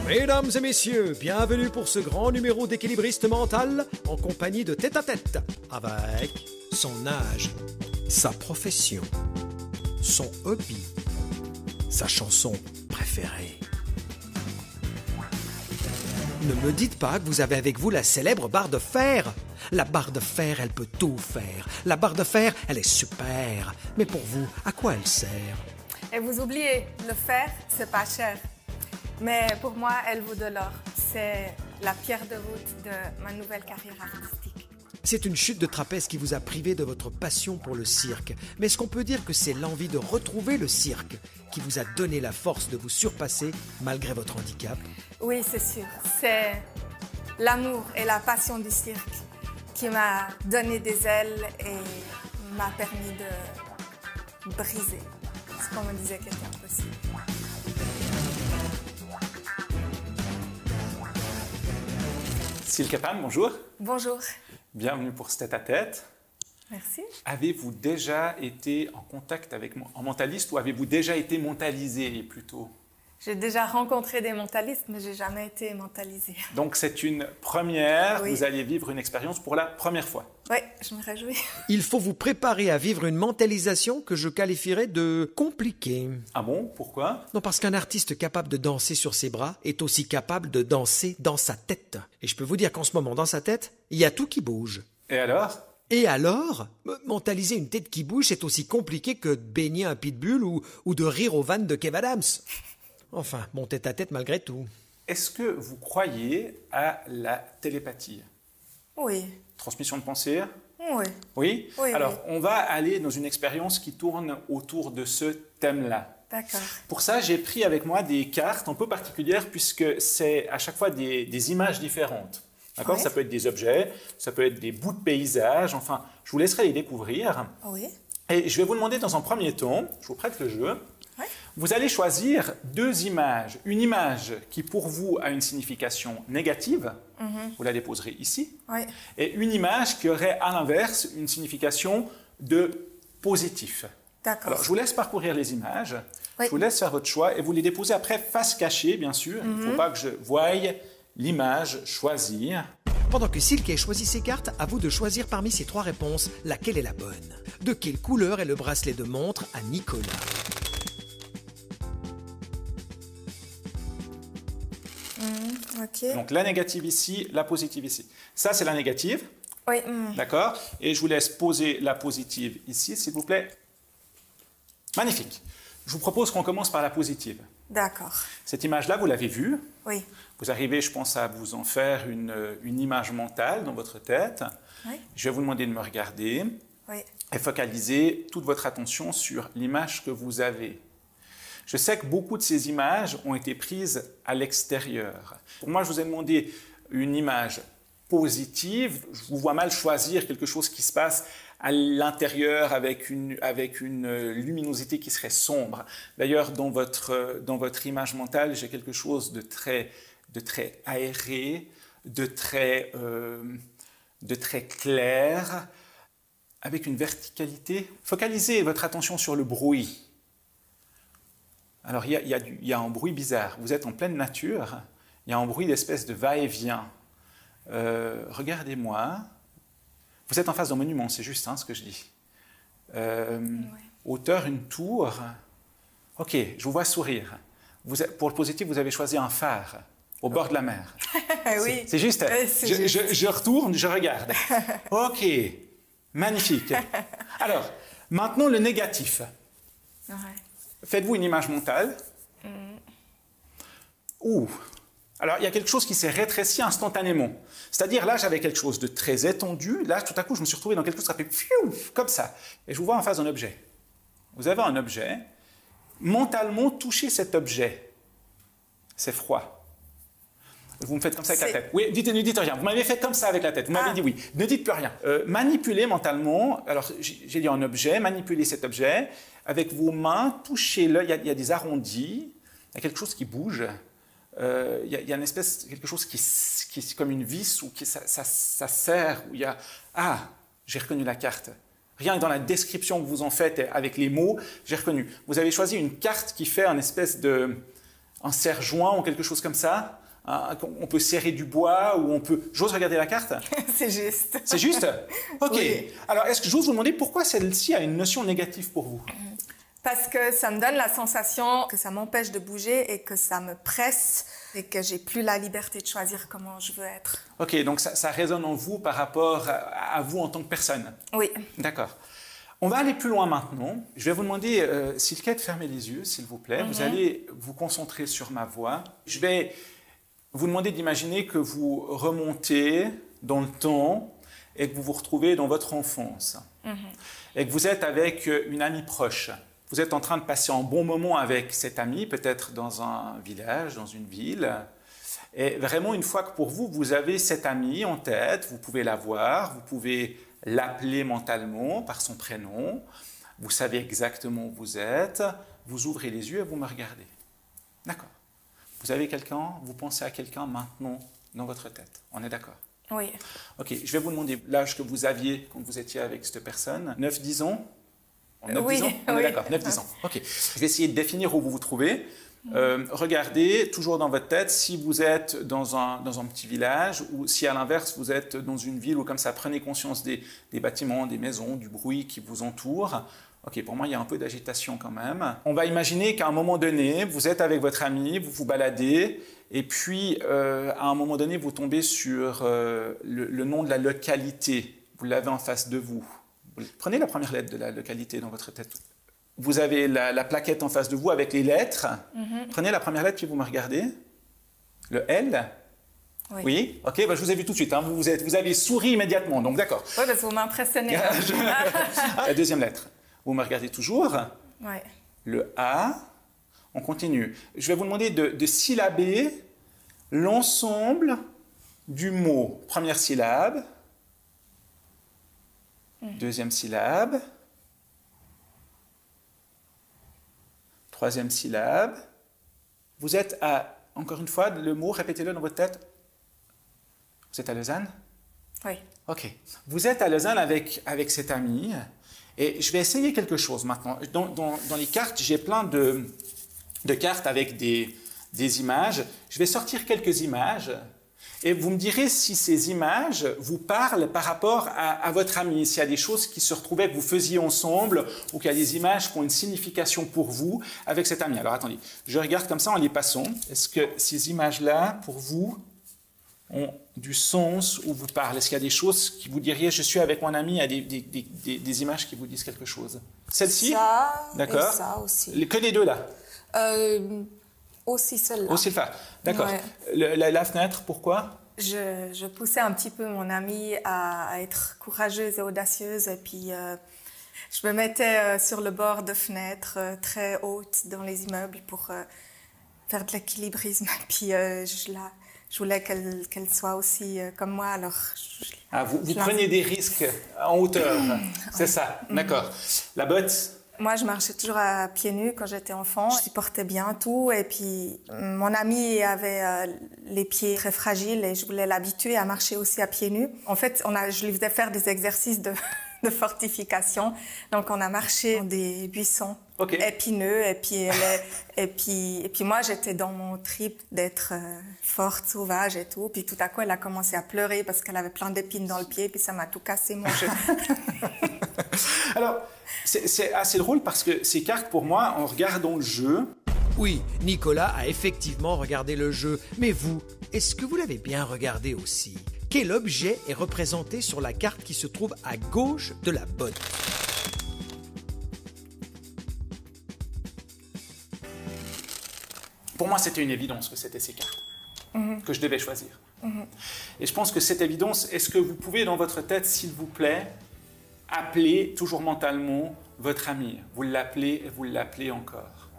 Mesdames et messieurs, bienvenue pour ce grand numéro d'équilibriste mental en compagnie de Tête à Tête avec son âge, sa profession, son hobby, sa chanson préférée. Ne me dites pas que vous avez avec vous la célèbre barre de fer. La barre de fer, elle peut tout faire. La barre de fer, elle est super. Mais pour vous, à quoi elle sert? Et vous oubliez, le fer, c'est pas cher. Mais pour moi, elle vaut de l'or. C'est la pierre de voûte de ma nouvelle carrière artistique. C'est une chute de trapèze qui vous a privé de votre passion pour le cirque. Mais est-ce qu'on peut dire que c'est l'envie de retrouver le cirque qui vous a donné la force de vous surpasser malgré votre handicap? Oui, c'est sûr. C'est l'amour et la passion du cirque qui m'a donné des ailes et m'a permis de briser ce qu'on me disait qui était impossible. Cécile Capam, bonjour. Bonjour. Bienvenue pour ce tête-à-tête. Merci. Avez-vous déjà été en contact avec un mentaliste ou avez-vous déjà été mentalisé plutôt? J'ai déjà rencontré des mentalistes, mais j'ai jamais été mentalisée. Donc c'est une première, Oui. Vous allez vivre une expérience pour la première fois. Oui, je me réjouis. Il faut vous préparer à vivre une mentalisation que je qualifierais de compliquée. Ah bon? Pourquoi? Non, parce qu'un artiste capable de danser sur ses bras est aussi capable de danser dans sa tête. Et je peux vous dire qu'en ce moment, dans sa tête, il y a tout qui bouge. Et alors? Et alors, mentaliser une tête qui bouge, c'est aussi compliqué que de baigner un pitbull ou de rire aux vannes de Kev Adams. Enfin, bon tête-à-tête malgré tout. Est-ce que vous croyez à la télépathie? Oui. Transmission de pensée? Oui. Oui? Oui, Alors, oui. on va aller dans une expérience qui tourne autour de ce thème-là. D'accord. Pour ça, j'ai pris avec moi des cartes un peu particulières puisque c'est à chaque fois des images différentes. D'accord? Ouais. Ça peut être des objets, ça peut être des bouts de paysage, enfin, je vous laisserai les découvrir. Oui. Et je vais vous demander dans un premier temps, je vous prête le jeu, Ouais. vous allez choisir deux images. Une image qui pour vous a une signification négative, vous la déposerez ici, Oui. et une image qui aurait à l'inverse une signification de positif. D'accord. Alors, je vous laisse parcourir les images, Oui. je vous laisse faire votre choix et vous les déposez après face cachée, bien sûr. Il ne faut pas que je voie l'image choisir. Pendant que Silke a choisi ses cartes, à vous de choisir parmi ces trois réponses laquelle est la bonne. De quelle couleur est le bracelet de montre à Nicolas? Ok. Donc, la négative ici, la positive ici. Ça, c'est la négative, Oui. d'accord? Et je vous laisse poser la positive ici, s'il vous plaît. Magnifique. Je vous propose qu'on commence par la positive. D'accord. Cette image-là, vous l'avez vue. Oui. Vous arrivez, je pense, à vous en faire une image mentale dans votre tête. Oui. Je vais vous demander de me regarder Oui. et focaliser toute votre attention sur l'image que vous avez. Je sais que beaucoup de ces images ont été prises à l'extérieur. Pour moi, je vous ai demandé une image positive. Je vous vois mal choisir quelque chose qui se passe à l'intérieur avec une luminosité qui serait sombre. D'ailleurs, dans votre image mentale, j'ai quelque chose de très aéré, de très clair, avec une verticalité. Focalisez votre attention sur le bruit. Alors, il y a un bruit bizarre. Vous êtes en pleine nature, il y a un bruit d'espèce de va-et-vient. Regardez-moi. Vous êtes en face d'un monument, c'est juste ce que je dis. Hauteur, une tour. Ok, je vous vois sourire. Pour le positif, vous avez choisi un phare au bord de la mer. Oui. C'est juste. C'est juste. Je retourne, je regarde. Ok, magnifique. Alors, maintenant le négatif. Ouais. Faites-vous une image mentale. Ouh. Alors, il y a quelque chose qui s'est rétréci instantanément. C'est-à-dire, là, j'avais quelque chose de très étendu. Là, tout à coup, je me suis retrouvé dans quelque chose qui fait comme ça. Et je vous vois en face d'un objet. Vous avez un objet. Mentalement, touchez cet objet. C'est froid. Vous me faites comme ça avec la tête. Oui, ne dites rien. Vous m'avez fait comme ça avec la tête. Vous m'avez dit oui. Ne dites plus rien. Manipulez mentalement. Alors, j'ai dit un objet. Manipulez cet objet. Avec vos mains, touchez-le. Il y a des arrondis. Il y a quelque chose qui bouge. Il y a une espèce, quelque chose qui est comme une vis ou ça serre. Où il y a... Ah, j'ai reconnu la carte. Rien que dans la description que vous en faites avec les mots, j'ai reconnu. Vous avez choisi une carte qui fait un espèce de un serre-joint ou quelque chose comme ça. On peut serrer du bois ou on peut... J'ose regarder la carte? C'est juste. C'est juste? Ok. Oui. Alors, est-ce que j'ose vous demander pourquoi celle-ci a une notion négative pour vous? Parce que ça me donne la sensation que ça m'empêche de bouger et que ça me presse et que j'ai plus la liberté de choisir comment je veux être. Ok, donc ça résonne en vous par rapport à vous en tant que personne? Oui. D'accord. On va aller plus loin maintenant. Je vais vous demander, Silke, de fermer les yeux, s'il vous plaît. Vous allez vous concentrer sur ma voix. Je vais vous demander d'imaginer que vous remontez dans le temps et que vous vous retrouvez dans votre enfance. Et que vous êtes avec une amie proche. Vous êtes en train de passer un bon moment avec cette amie, peut-être dans un village, dans une ville. Et vraiment, une fois que pour vous, vous avez cette amie en tête, vous pouvez la voir, vous pouvez l'appeler mentalement par son prénom, vous savez exactement où vous êtes, vous ouvrez les yeux et vous me regardez. D'accord. Vous avez quelqu'un, vous pensez à quelqu'un maintenant dans votre tête. On est d'accord? Oui. Ok, je vais vous demander l'âge que vous aviez quand vous étiez avec cette personne. 9-10 ans? 9-10 Oui, ans? On est oui. d'accord, 9-10 ans. Ok. Je vais essayer de définir où vous vous trouvez. Regardez toujours dans votre tête si vous êtes dans un petit village ou si à l'inverse vous êtes dans une ville ou comme ça. Prenez conscience des bâtiments, des maisons, du bruit qui vous entoure. Ok, pour moi il y a un peu d'agitation quand même. On va imaginer qu'à un moment donné, vous êtes avec votre ami, vous vous baladez et puis à un moment donné vous tombez sur le nom de la localité. Vous l'avez en face de vous. Prenez la première lettre de la localité dans votre tête. Vous avez la plaquette en face de vous avec les lettres. Prenez la première lettre puis vous me regardez. Le L. Oui. Oui. Ok, bah, je vous ai vu tout de suite. Hein. Vous avez souri immédiatement, donc d'accord. Oui, parce que vous m'impressionnez. La deuxième lettre. Vous me regardez toujours. Oui. Le A. On continue. Je vais vous demander de syllaber l'ensemble du mot. Première syllabe. Deuxième syllabe. Troisième syllabe. Vous êtes à, encore une fois, le mot, répétez-le dans votre tête. Vous êtes à Lausanne? Oui. Ok. Vous êtes à Lausanne avec cette amie. Et je vais essayer quelque chose maintenant. Dans les cartes, j'ai plein de cartes avec des images. Je vais sortir quelques images. Et vous me direz si ces images vous parlent par rapport à votre ami, s'il y a des choses qui se retrouvaient que vous faisiez ensemble ou qu'il y a des images qui ont une signification pour vous avec cet ami. Alors attendez, je regarde comme ça en les passant. Est-ce que ces images-là, pour vous, ont du sens ou vous parlent? Est-ce qu'il y a des choses qui vous diriez, je suis avec mon ami, il y a des images qui vous disent quelque chose? Celle-ci? Ça, d'accord. et ça aussi. Que les deux là? Aussi celle-là. Aussi le faire. D'accord. Ouais. La fenêtre, pourquoi? Je poussais un petit peu mon amie à être courageuse et audacieuse. Et puis, je me mettais sur le bord de fenêtres très hautes dans les immeubles pour faire de l'équilibrisme. Puis, je voulais qu'elle soit aussi comme moi. Alors, vous preniez des risques en hauteur. C'est ça. D'accord. La botte? Moi, je marchais toujours à pieds nus quand j'étais enfant. Je supportais bien tout. Et puis, mon ami avait les pieds très fragiles et je voulais l'habituer à marcher aussi à pieds nus. En fait, je lui faisais faire des exercices de fortification. Donc, on a marché dans des buissons épineux. Et puis moi, j'étais dans mon trip d'être forte, sauvage et tout. Puis tout à coup, elle a commencé à pleurer parce qu'elle avait plein d'épines dans le pied. Puis ça m'a tout cassé, mon jeu. Alors, c'est assez drôle parce que ces cartes, pour moi, en regardant le jeu... Oui, Nicolas a effectivement regardé le jeu. Mais vous, est-ce que vous l'avez bien regardé aussi? Quel objet est représenté sur la carte qui se trouve à gauche de la botte? Pour moi, c'était une évidence que c'était ces cartes que je devais choisir. Et je pense que cette évidence, est-ce que vous pouvez, dans votre tête, s'il vous plaît, appeler toujours mentalement votre ami? Vous l'appelez et vous l'appelez encore.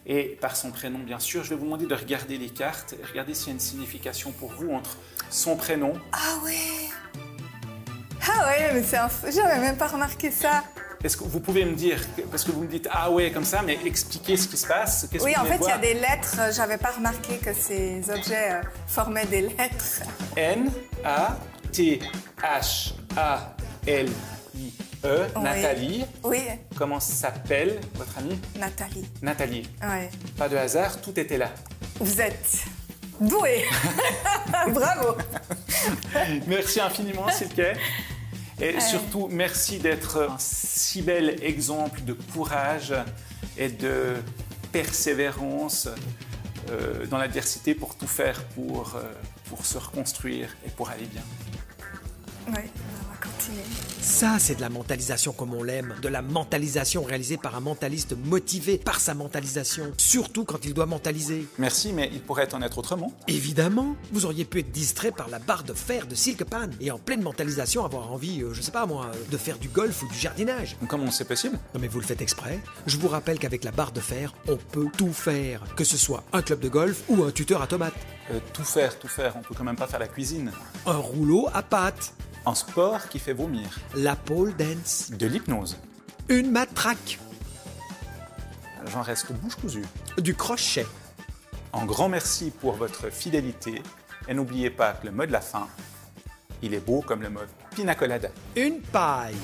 Et par son prénom, bien sûr, je vais vous demander de regarder les cartes et regarder s'il y a une signification pour vous entre son prénom... Ah ouais! Ah ouais, mais j'avais même pas remarqué ça. Est-ce que vous pouvez me dire, parce que vous me dites « ah ouais » comme ça, mais expliquer ce qui se passe? Oui, en fait, il y a des lettres. J'avais pas remarqué que ces objets formaient des lettres. N-A-T-H-A-L-I. Oui. Nathalie. Oui, Comment s'appelle votre amie? Nathalie. Nathalie. Oui. Pas de hasard, tout était là. Vous êtes doué. Bravo. Merci infiniment, Silke. Et surtout, merci d'être un si bel exemple de courage et de persévérance dans l'adversité pour tout faire pour se reconstruire et pour aller bien. Oui, on va continuer. Ça, c'est de la mentalisation comme on l'aime. De la mentalisation réalisée par un mentaliste motivé par sa mentalisation. Surtout quand il doit mentaliser. Merci, mais il pourrait en être autrement. Évidemment, vous auriez pu être distrait par la barre de fer de Silke Pan et en pleine mentalisation avoir envie, je sais pas moi, de faire du golf ou du jardinage. Comment c'est possible? Non mais vous le faites exprès. Je vous rappelle qu'avec la barre de fer, on peut tout faire. Que ce soit un club de golf ou un tuteur à tomates. Tout faire. On peut quand même pas faire la cuisine. Un rouleau à pâtes. Un sport qui fait vomir. La pole dance. De l'hypnose. Une matraque. J'en reste bouche cousue. Du crochet. Un grand merci pour votre fidélité. Et n'oubliez pas que le mot de la fin, il est beau comme le mot pina colada. Une paille.